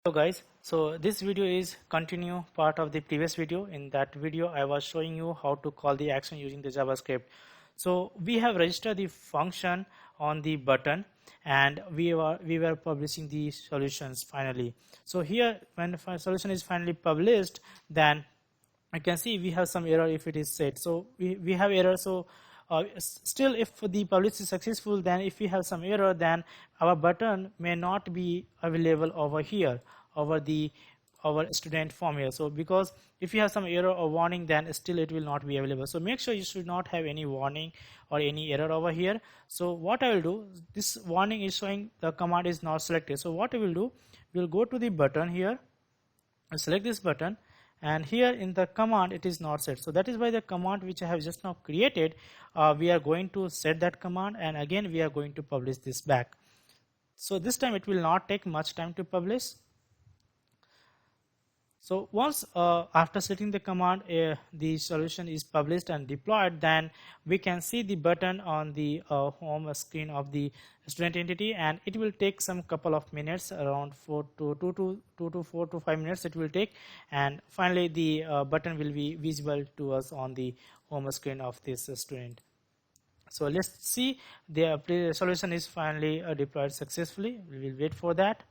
Hello guys, so this video is continue part of the previous video. In that video I was showing you how to call the action using the JavaScript. So we have registered the function on the button and we were publishing the solutions finally. So here when the solution is finally published, then I can see we have some error if it is set. So we have error. So still if the publish is successful, then if we have some error, then our button may not be available over here over the our student form here. So because if you have some error or warning, then still it will not be available. So make sure you should not have any warning or any error over here. So what I will do, this warning is showing the command is not selected. So what I will do, we'll go to the button here and select this button, and here in the command it is not set. So that is why the command which I have just now created, we are going to set that command, and again we are going to publish this back. So this time it will not take much time to publish. So once after setting the command, the solution is published and deployed, then we can see the button on the home screen of the student entity, and it will take some couple of minutes, around 4 to 4 to 5 minutes it will take, and finally the button will be visible to us on the home screen of this student. So let's see, the solution is finally deployed successfully. We will wait for that.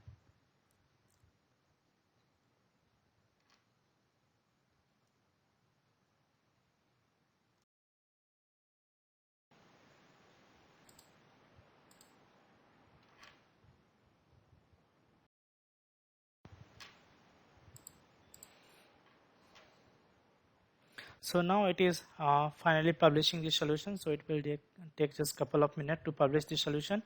So now it is finally publishing the solution. So it will take just couple of minutes to publish the solution.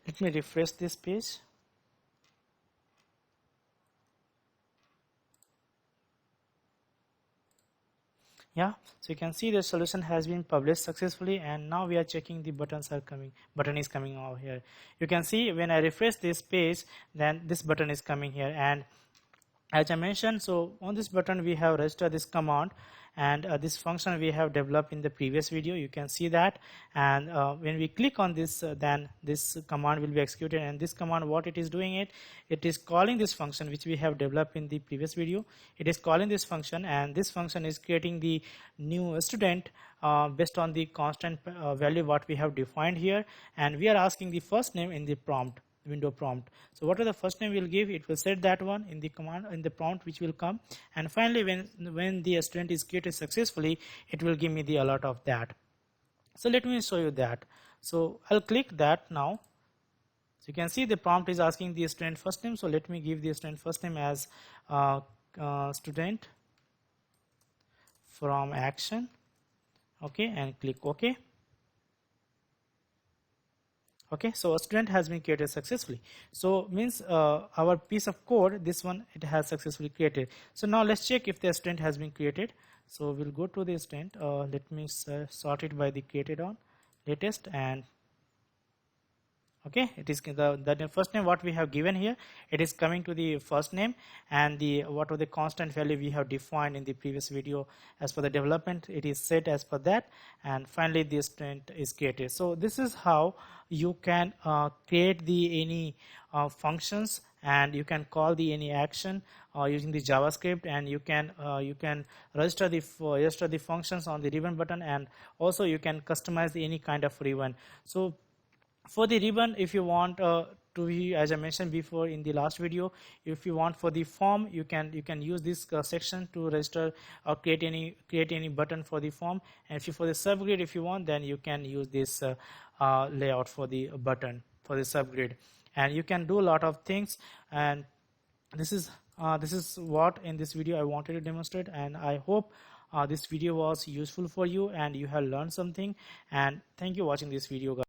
Let me refresh this page. Yeah, so you can see the solution has been published successfully, and now we are checking the button is coming over here. You can see when I refresh this page, then this button is coming here, and as I mentioned, so on this button we have registered this command, and this function we have developed in the previous video. You can see that, and when we click on this, then this command will be executed, and this command, what it is doing, it is calling this function which we have developed in the previous video. It is calling this function, and this function is creating the new student based on the constant value what we have defined here, and we are asking the first name in the prompt window prompt. So what are the first name we'll give, it will set that one in the command in the prompt which will come, and finally when the student is created successfully, it will give me the alert of that. So let me show you that. So I'll click that now. So you can see the prompt is asking the student first name. So let me give the student first name as student from action. Okay, and click OK. Okay, so a student has been created successfully. So means our piece of code, this one, it has successfully created. So now let's check if the student has been created. So we'll go to the student. Let me sort it by the created on latest, and okay, it is the first name what we have given here, it is coming to the first name, and the what are the constant value we have defined in the previous video as per the development, it is set as per that, and finally this student is created. So this is how you can create the any functions, and you can call the any action using the JavaScript, and you can register the functions on the ribbon button, and also you can customize any kind of ribbon. So for the ribbon, if you want to be, as I mentioned before in the last video, if you want for the form, you can use this section to register or create any button for the form, and if you for the subgrid, if you want, then you can use this layout for the button for the subgrid, and you can do a lot of things. And this is what in this video I wanted to demonstrate, and I hope this video was useful for you and you have learned something, and thank you for watching this video, guys.